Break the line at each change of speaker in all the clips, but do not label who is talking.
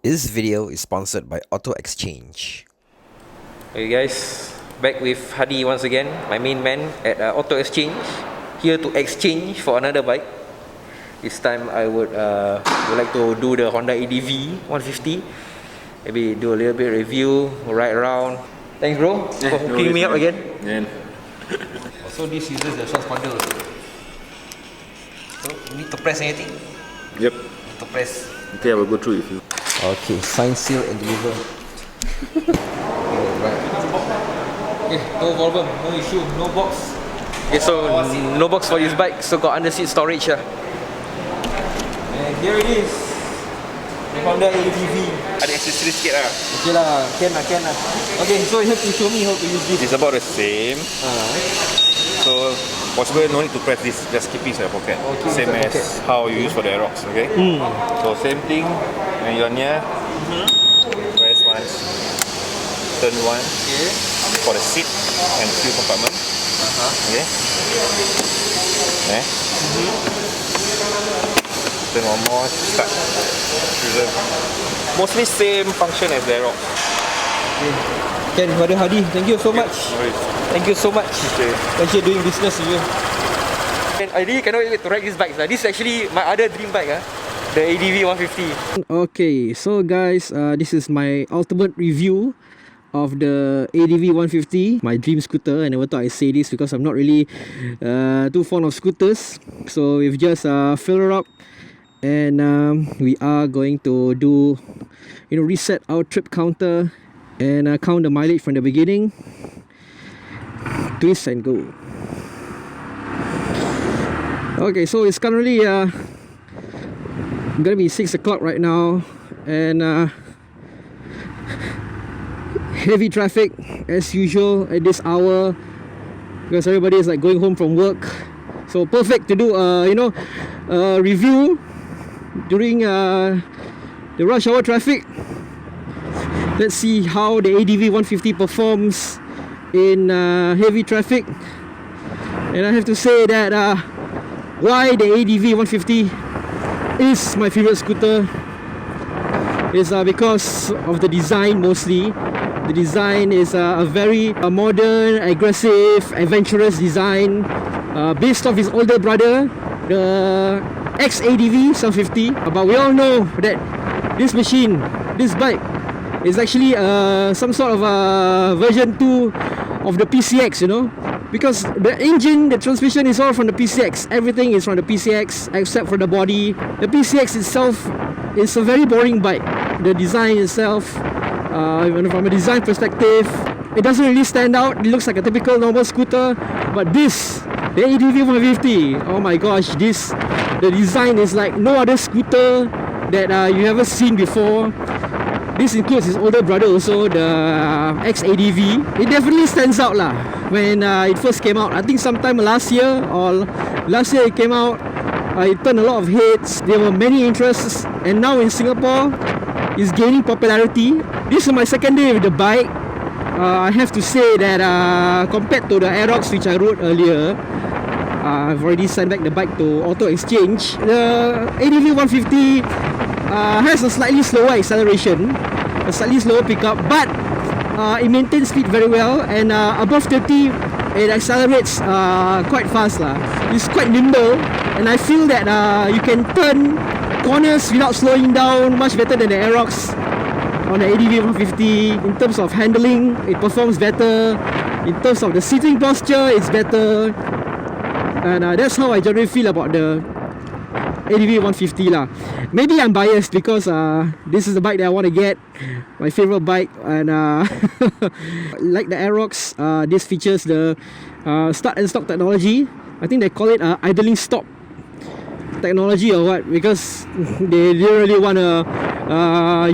This video is sponsored by Auto Exchange.
Hey guys, back with Hadi once again, my main man at Auto Exchange, here to exchange for another bike. This time I would like to do the Honda ADV 150. Maybe do a little bit review, ride around. Thanks bro for hooking me up again.
Yeah.
So this uses the transponder also. So you need to press anything?
Yep.
Need to press.
Okay, I will go through with you.
Okay, sign, seal and deliver.
Right. Okay, no problem, no issue, no box. Okay, so no box for this bike, so got under seat storage lah. And here it is, the Honda ADV.
Ada accessory sikit lah.
Okay lah, can lah. Okay, so you have to show me how to use this.
It's about the same. So possible no need to press this, just keep it in your pocket.
Okay,
same
in the
as
pocket.
how you use for the Aerox, okay? So same thing, when you're near, press once, turn one,
Okay.
for the seat and fuel compartment. Okay? Turn one more, start. Mostly same function as the Aerox.
Ken, Brother Hadi, thank you so much. Thank you so much.
Okay.
Pleasure doing business with you. And I really cannot wait to ride this bike. This is actually my other dream bike, the ADV 150.
Okay, so guys, this is my ultimate review of the ADV 150, my dream scooter. I never thought I'd say this because I'm not really too fond of scooters. So we've just filled her up, and we are going to do, reset our trip counter and count the mileage from the beginning. Twist and go. Okay, so it's currently gonna be 6 o'clock right now, and heavy traffic as usual at this hour because everybody is like going home from work. So perfect to do a review during the rush hour traffic. Let's see how the ADV 150 performs in heavy traffic. And I have to say that why the ADV 150 is my favorite scooter is because of the design mostly. The design is a very modern, aggressive, adventurous design based off his older brother, the X-ADV 750. But we all know that this machine, this bike, is actually some sort of a version 2 of the PCX, because the engine, the transmission is all from the PCX. Everything is from the PCX except for the body. The PCX itself is a very boring bike. The design itself, from a design perspective, it doesn't really stand out. It looks like a typical normal scooter. But this, the ADV 150, oh my gosh, the design is like no other scooter that you ever seen before. This includes his older brother also, the X-ADV. It definitely stands out lah when it first came out. I think sometime last year it came out. It turned a lot of heads. There were many interests, and now in Singapore, it's gaining popularity. This is my second day with the bike. I have to say that compared to the Aerox which I rode earlier, I've already sent back the bike to Auto Exchange. The ADV 150 has a slightly slower acceleration, a slightly slower pickup, but it maintains speed very well, and above 30 it accelerates quite fast lah. It's quite nimble, and I feel that you can turn corners without slowing down much better than the Aerox on the ADV 150. In terms of handling, it performs better. In terms of the seating posture, it's better, and that's how I generally feel about the ADV 150 lah. Maybe I'm biased because this is the bike that I want to get, my favorite bike, and like the Aerox, this features the start and stop technology. I think they call it idling stop technology or what, because they didn't really want to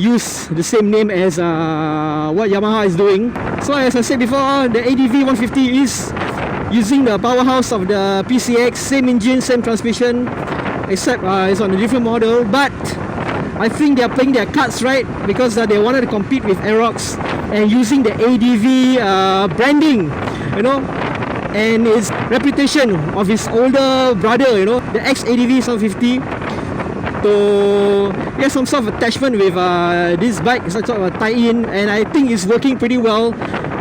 use the same name as what Yamaha is doing. So as I said before, the ADV 150 is using the powerhouse of the PCX, same engine, same transmission, except it's on a different model. But I think they are playing their cards right, because they wanted to compete with Aerox and using the ADV branding, and his reputation of his older brother, the X-ADV 750. to get some sort of attachment with this bike, some sort of a tie-in, and I think it's working pretty well.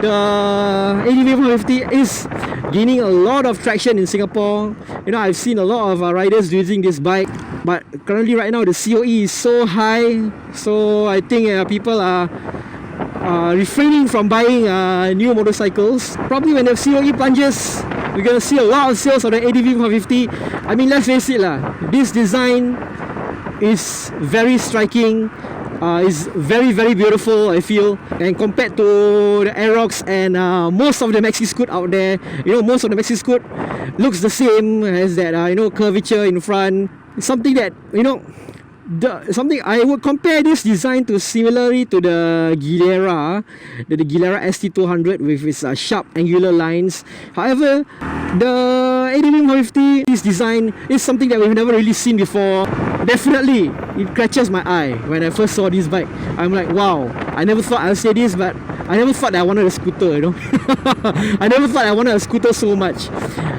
The ADV 150 is gaining a lot of traction in Singapore. You know, I've seen a lot of riders using this bike, but currently right now the COE is so high, so I think people are refraining from buying new motorcycles. Probably when the COE plunges, we're gonna see a lot of sales of the ADV 150. I mean, let's face it lah, this design is very striking. Is very beautiful, I feel, and compared to the Aerox and most of the maxi scoot out there, you know, most of the maxi scoot looks the same, has that you know, curvature in front. It's something that, you know, something I would compare this design to similarly to the Gilera, the Gilera ST200 with its sharp angular lines. However, the ADV 150, this design is something that we've never really seen before. Definitely, it catches my eye when I first saw this bike. I'm like, wow, I never thought I'll say this, but I never thought that I wanted a scooter, you know. I never thought I wanted a scooter so much.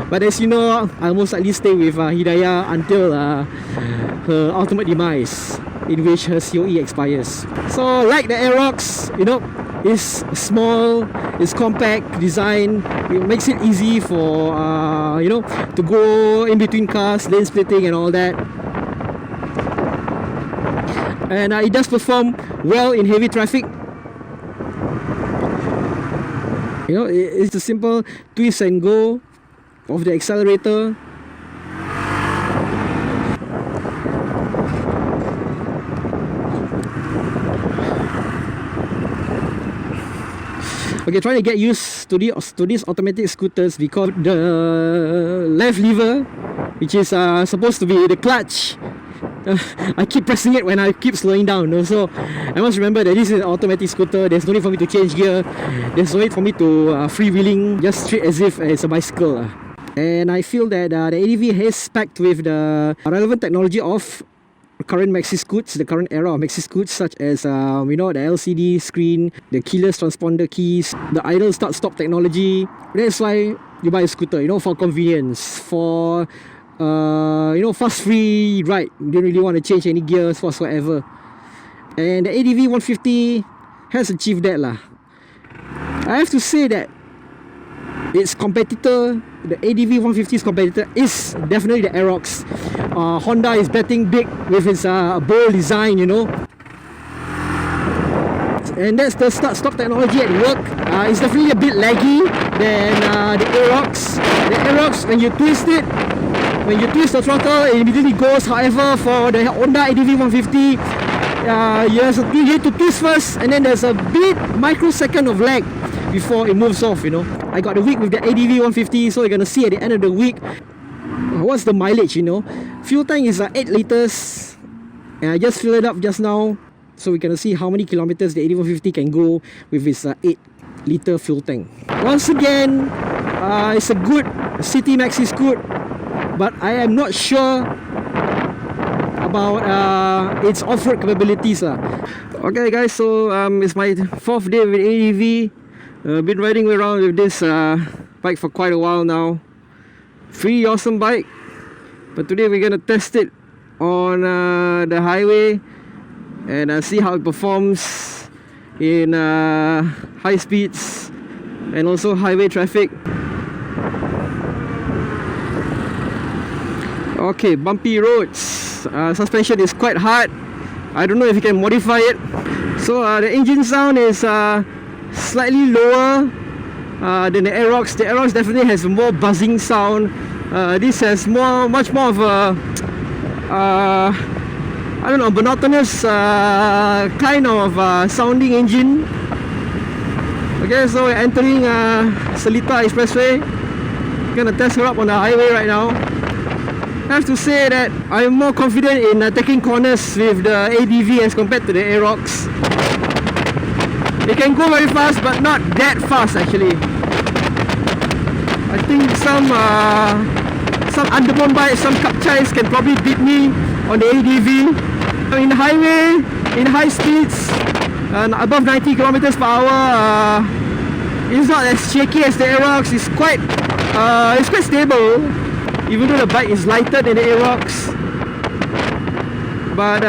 But as you know, I'll most likely stay with Hidayah until her ultimate demise, in which her COE expires. So like the Aerox, you know, it's small, it's compact design. It makes it easy for you know, to go in between cars, lane splitting and all that. And it does perform well in heavy traffic. You know, it's a simple twist and go of the accelerator. Okay, trying to get used to these automatic scooters, because the left lever, which is supposed to be the clutch, I keep pressing it when I keep slowing down. So I must remember that this is an automatic scooter. There's no need for me to change gear. There's no need for me to freewheeling, just straight as if it's a bicycle. And I feel that the ADV is packed with the relevant technology of current maxi scoots, the current era of maxi scoots, such as you know, the LCD screen, the keyless transponder keys, the idle start-stop technology. That's why you buy a scooter, you know, for convenience, for you know, fast free ride. You don't really want to change any gears whatsoever. And the ADV 150 has achieved that lah. I have to say that its competitor, the ADV 150's competitor, is definitely the Aerox. Honda is betting big with its bold design, you know. And that's the start-stop technology at work. It's definitely a bit laggy than the Aerox. The Aerox, when you twist it, when you twist the throttle, it immediately goes. However, for the Honda ADV 150, you need to twist first, and then there's a bit microsecond of lag before it moves off, you know. I got the week with the ADV 150, so you're gonna see at the end of the week what's the mileage, you know. Fuel tank is 8 liters, and I just filled it up just now, so we're gonna see how many kilometers the ADV 150 can go with its 8-liter fuel tank. Once again, it's a good city maxi scoot, but I am not sure about its off-road capabilities. Okay guys, so it's my 4th day with ADV. Been riding around with this bike for quite a while now. Pretty awesome bike, but today we're gonna test it on the highway and see how it performs in high speeds and also highway traffic. Okay, bumpy roads. Suspension is quite hard. I don't know if you can modify it. So the engine sound is slightly lower than the Aerox. The Aerox definitely has a more buzzing sound. This has much more of a I don't know, monotonous kind of sounding engine. Okay, so we're entering Seletar Expressway. Gonna test her up on the highway right now. I have to say that I'm more confident in taking corners with the ADV as compared to the Aerox. It can go very fast, but not that fast actually. I think some underbone bikes, some Kapchais can probably beat me on the ADV. In the highway, in high speeds, and above 90 kilometers per hour, it's not as shaky as the Aerox. It's quite stable, even though the bike is lighter than the Aerox. but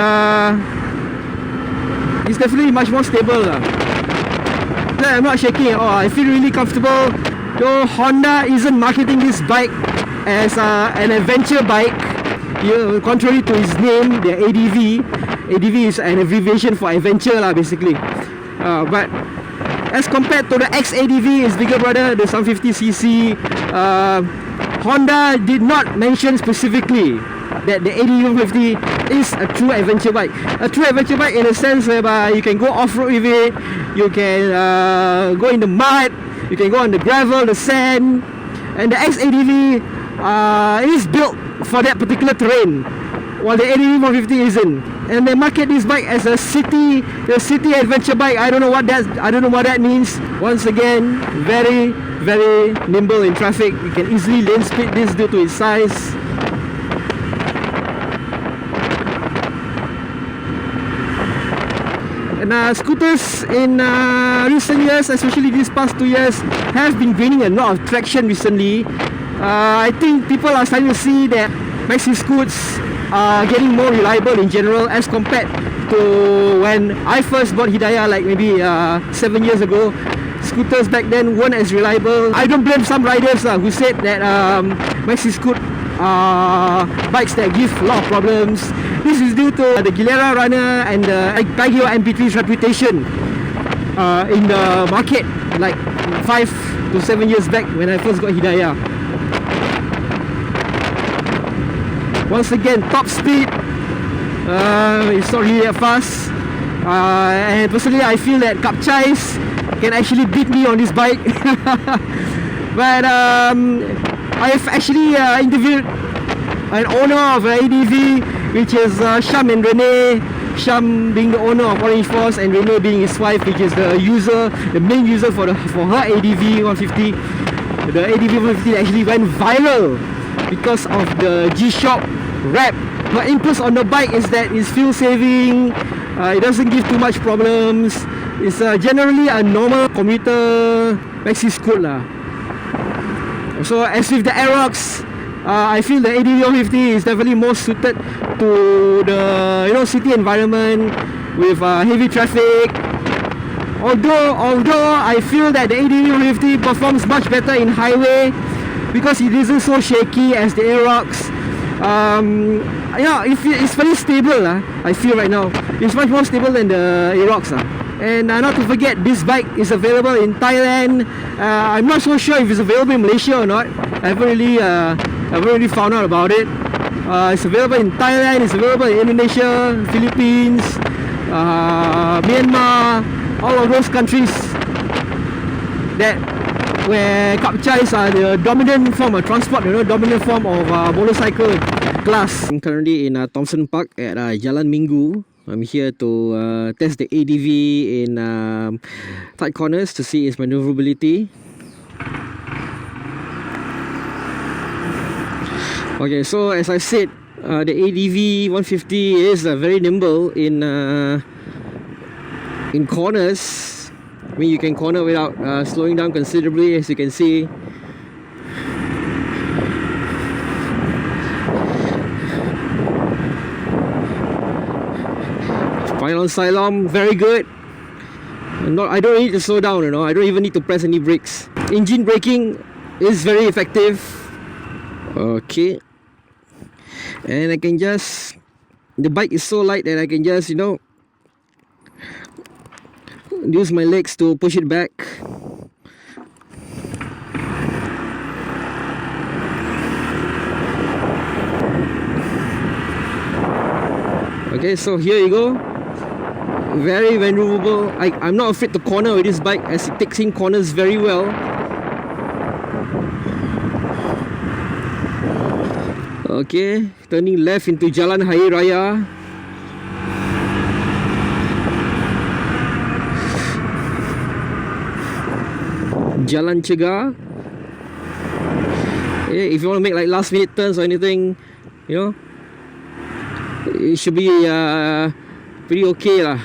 it's definitely much more stable lah. I'm not shaking at all. I feel really comfortable. Though Honda isn't marketing this bike as an adventure bike, contrary to its name, the ADV. ADV is an abbreviation for adventure lah, basically. But as compared to the X-ADV, its bigger brother, the 150cc, Honda did not mention specifically that the ADV 150 is a true adventure bike. A true adventure bike in a sense whereby you can go off-road with it, you can go in the mud, you can go on the gravel, the sand, and the X-ADV is built for that particular terrain, while the ADV 150 isn't. And they market this bike as a city adventure bike. I don't know what that means. Once again, very, very nimble in traffic. You can easily lane split this due to its size. And scooters in recent years, especially these past 2 years, have been gaining a lot of traction recently. I think people are starting to see that maxi scoots are getting more reliable in general as compared to when I first bought Hidayah, like maybe 7 years ago. Scooters back then weren't as reliable. I don't blame some riders who said that maxi scoot bikes that give a lot of problems. This is due to the Gilera Runner and the Pagio MP3's reputation in the market like 5 to 7 years back when I first got Hidayah. Once again, top speed, it's not really that fast, and personally I feel that Kapchais can actually beat me on this bike. But I've actually interviewed an owner of an ADV, which is Sham and Rene. Sham being the owner of Orange Force and Rene being his wife, which is the main user for her ADV 150. The ADV 150 actually went viral because of the G-Shock wrap. Her inputs on the bike is that it's fuel saving, it doesn't give too much problems, it's generally a normal commuter maxi scoot lah. So as with the Aerox, I feel the ADV 150 is definitely more suited to the city environment with heavy traffic. Although I feel that the ADV 150 performs much better in highway because it isn't so shaky as the Aerox. It's very stable. I feel right now it's much more stable than the Aerox. And not to forget, this bike is available in Thailand. I'm not so sure if it's available in Malaysia or not. I haven't really found out about it. It's available in Thailand, it's available in Indonesia, Philippines, Myanmar, all of those countries where Kapchais are the dominant form of transport, dominant form of motorcycle class. I'm currently in Thomson Park at Jalan Minggu. I'm here to test the ADV in tight corners to see its maneuverability. Okay, so as I said, the ADV 150 is very nimble in corners. I mean, you can corner without slowing down considerably, as you can see. Final slalom, very good. I don't need to slow down, I don't even need to press any brakes. Engine braking is very effective. Okay. And I can just, the bike is so light that I can just, use my legs to push it back. Okay, so here you go. Very maneuverable. I'm not afraid to corner with this bike as it takes in corners very well. Okay, turning left into Jalan Hari Raya. Jalan Cegar. If you want to make like last minute turns or anything, it should be pretty okay lah.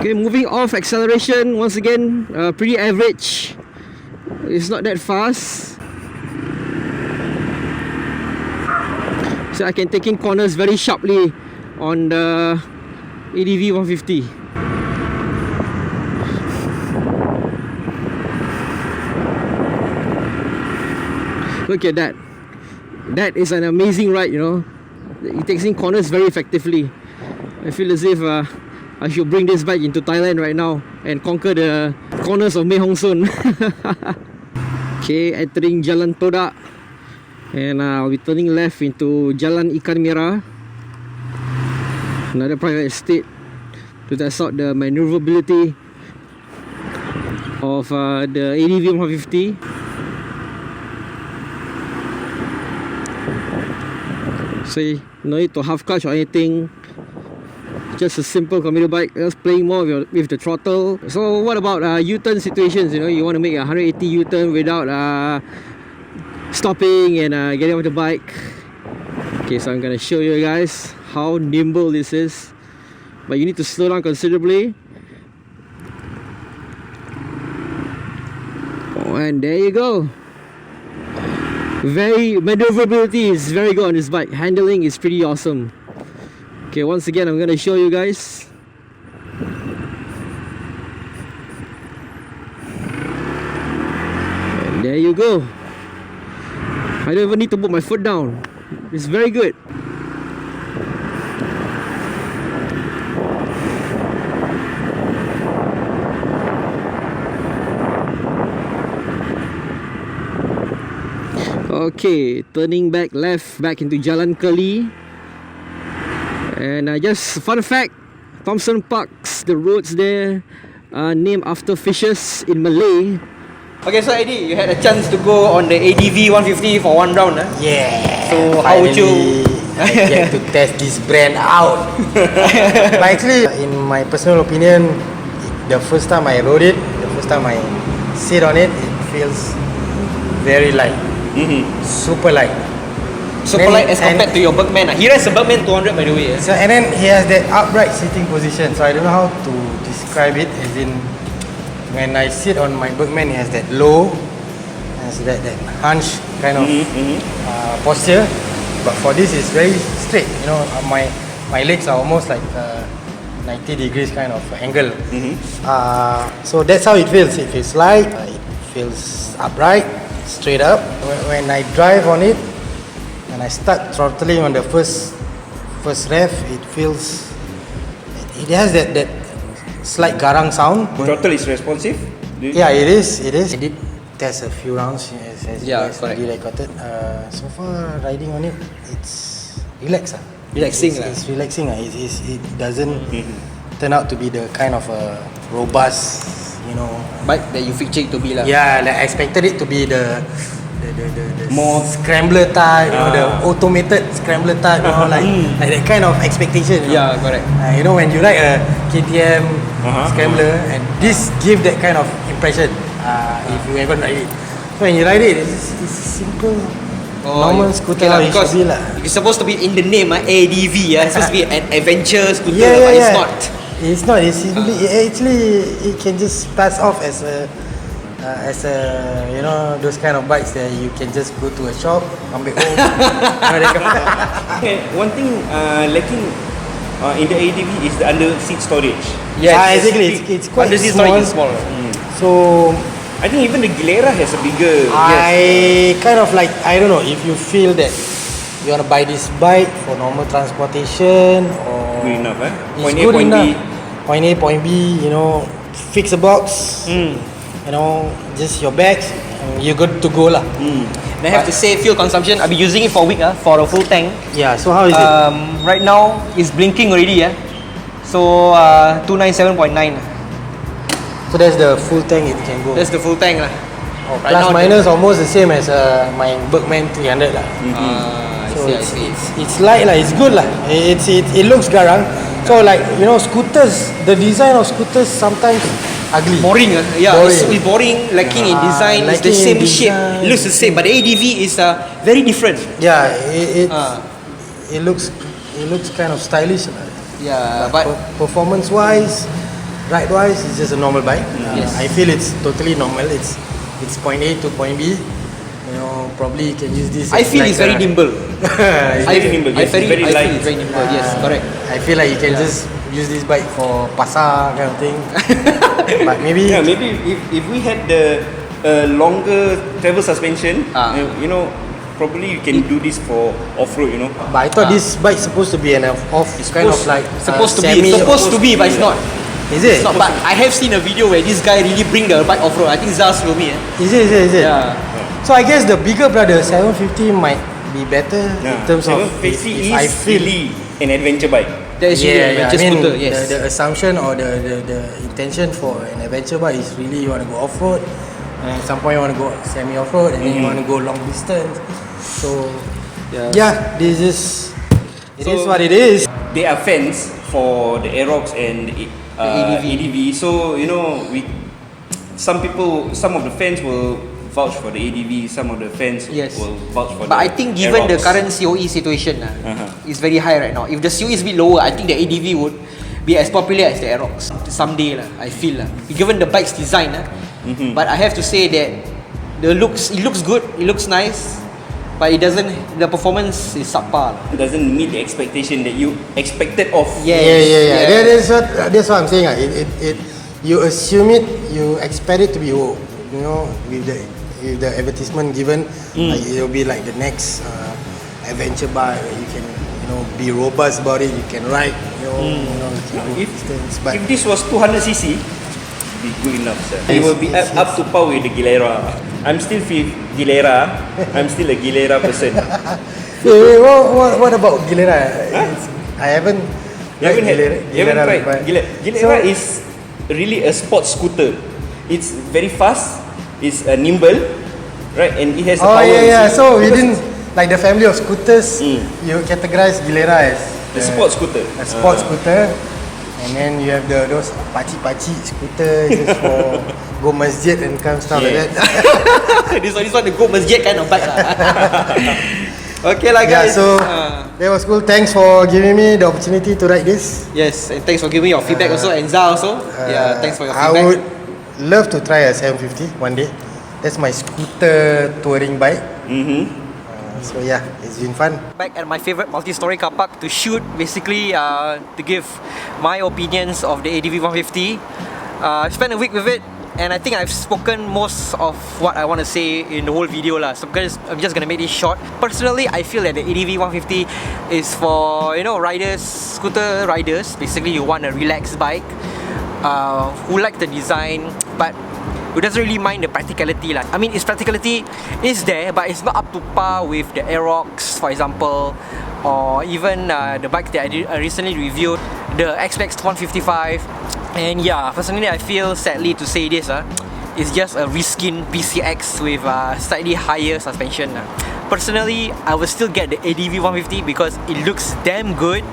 Okay, moving off acceleration, once again, pretty average. It's not that fast. So I can take in corners very sharply on the ADV 150. Look at that. That is an amazing ride, you know. It takes in corners very effectively. I feel as if I should bring this bike into Thailand right now and conquer the corners of Mae Hong Son. Okay, entering Jalan Todak, and I'll be turning left into Jalan Ikan Merah, another private estate, to test out the maneuverability of the ADV 150. See, no need to half clutch or anything. Just a simple commuter bike, just playing more with the throttle. So what about U-turn situations? You know, you want to make a 180 U-turn without stopping and getting off the bike. Okay, so I'm gonna show you guys how nimble this is, but you need to slow down considerably. Oh, and there you go. Maneuverability is very good on this bike. Handling is pretty awesome. Okay, once again, I'm gonna show you guys. And there you go. I don't even need to put my foot down. It's very good. Okay, turning back left, back into Jalan Keli. And just fun fact, Thompson Parks, the roads there are named after fishes in Malay. Okay, so Eddie, you had a chance to go on the ADV 150 for one round.
Yeah.
So how would you
I get to test this brand out? But actually, in my personal opinion, the first time I rode it, the first time I sit on it, it feels very light. Super light.
super light as compared to your Bergman? He rides a Bergman 200 by the way.
So, and then he has that upright sitting position. So I don't know how to describe it. As in, when I sit on my Bergman, it has that low, has that hunch kind of posture. But for this, it's very straight. You know, my legs are almost like 90 degrees kind of angle. So that's how it feels. It feels light. It feels upright, straight up. When I drive on it, and I start throttling on the first rev, it feels. It has that slight garang sound.
Throttle is responsive?
Yeah, it is. I did test a few rounds as
Yeah,
you guys already recorded. So far, riding on it, it's relaxed.
Relaxing.
It's relaxing. It doesn't turn out to be the kind of robust, you know,
Bike that you picture it to be lah.
yeah, like I expected it to be the more scrambler type, you know, the automated scrambler type, you know, like that kind of expectation. You know?
Yeah, correct.
You know, when you ride a KTM scrambler, and this give that kind of impression. If you ever ride it, so when you ride it, it's simple, normal scooter.
Okay, because
it should be lah.
it's supposed to be in the name, ADV. It's supposed to be an adventure scooter,
Yeah,
but
yeah.
it's not.
It's not. It's simply, it can just pass off as a you know, those kind of bikes that you can just go to a shop, ambil home.
One thing lacking in the ADV is the under seat storage.
Yes,
exactly. It's quite
Under seat
small.
storage is small.
So
I think even the Gilera has a bigger.
I kind of like, I don't know, if you feel that you want to buy this bike for normal transportation, or
Good enough, eh?
it's
Point A,
good
point B.
enough. Point A, point B, you know, fix a box, you know, just your bags, and you're good to go lah.
And I have to say, fuel consumption, I'll be using it for a week for a full tank.
Yeah, so how is it?
Right now, it's blinking already. So 297.9.
So that's the full tank it can go.
That's the full tank lah. Right
Plus
now,
minus almost the same as my Bergman 300 lah. So
I see.
it's light lah, it's good lah. It looks garang. So like, you know, scooters, the design of scooters sometimes ugly.
Boring. Yeah,
Boring.
it's boring, lacking in design. It's the
lacking
same
in
shape.
design.
It looks the same, but the ADV is very different.
Yeah, it looks kind of stylish lah.
Yeah, but
performance wise, ride wise, it's just a normal bike.
Yes.
I feel it's totally normal. It's point A to point B. You know, probably you can use this.
I feel it's very nimble.
very nimble, yes,
I
very
feel
light.
it's very nimble. Yes, correct.
I feel like you can just use this bike for pasar kind of thing. But maybe
Yeah, maybe if we had the longer travel suspension, you know, probably you can do this for off-road, you know.
But I thought this bike supposed to be an off kind of like
Supposed to
semi-
be, but it's not.
Is it?
It's not. But I have seen a video where this guy really bring the bike off road. I think Zaz told me.
Is it?
Yeah.
So I guess the bigger brother 750 might be better in terms of if
750
I
is
feel.
really an adventure bike.
That is really
I
adventure
mean,
scooter. Yes.
the assumption or the intention for an adventure bike is really you want to go off road, and at some point you want to go semi off road, and then you want to go long distance. So yeah, this is it is what it is.
There are fans for the Aerox and the ADV. So you know, some of the fans will vouch for the ADV. Some of the fans will vouch for.
But I think given the
Aerox.
current COE situation, it's very high right now. If the COE is a bit lower, I think the ADV would be as popular as the Aerox someday. I feel given the bike's design. But I have to say that it looks good. It looks nice. But it doesn't. The performance is subpar.
It doesn't meet the expectation that you expected of.
Yeah. That's what I'm saying. You assume it, you expect it to be, you know, with the advertisement given, like it'll be like the next adventure bike. You can, you know, be robust about it. You can ride, you know, you can go distance. But
If this was 200cc, be good enough, sir. It will be up to par with the Gilera. I'm still Gilera. I'm still a Gilera person.
wait, what about Gilera? I haven't.
You haven't tried
but-
Gilera is really a sports scooter. It's very fast. It's nimble, right? And it has a power.
So within like the family of scooters, you categorize Gilera as
the sports scooter.
a sports scooter, and then you have those pachi scooter just for go masjid and kind of stuff like that.
this one the go masjid kind of bike Okay lah guys.
So that was cool. Thanks for giving me the opportunity to ride this.
Yes, and thanks for giving your feedback also, and Za also. Thanks for your
I
feedback.
would love to try a 750 one day. That's my scooter touring bike. So yeah, it's been fun.
Back at my favorite multi-story car park to shoot, basically to give my opinions of the ADV 150. I spent a week with it, and I think I've spoken most of what I want to say in the whole video lah. So because I'm just gonna make this short. Personally, I feel that the ADV 150 is for, you know, riders, scooter riders. Basically, you want a relaxed bike who like the design, but who doesn't really mind the practicality lah. I mean, its practicality is there, but it's not up to par with the Aerox, for example, or even the bike that I recently reviewed, the X-Max 155. And yeah, personally I feel, sadly to say this, it's just a reskin PCX with slightly higher suspension. Personally, I will still get the ADV 150 because it looks damn good.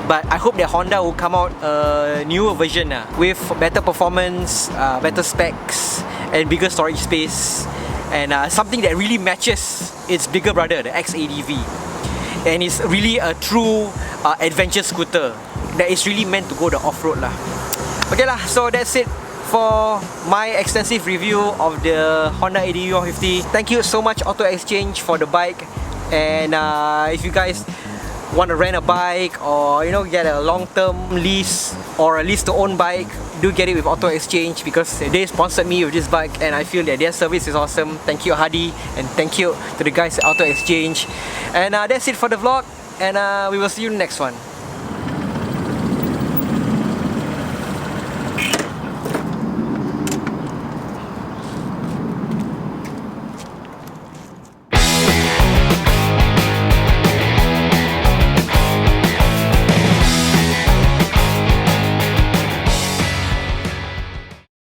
But I hope that Honda will come out a newer version with better performance, better specs, and bigger storage space, and something that really matches its bigger brother, the X-ADV. And it's really a true adventure scooter that is really meant to go the off-road lah. Okay lah, so that's it for my extensive review of the Honda ADV 150. Thank you so much Auto Exchange for the bike, and if you guys want to rent a bike or, you know, get a long-term lease or a lease-to-own bike, do get it with Auto Exchange because they sponsored me with this bike, and I feel that their service is awesome. Thank you Hadi, and thank you to the guys at Auto Exchange. And that's it for the vlog, and we will see you in the next one.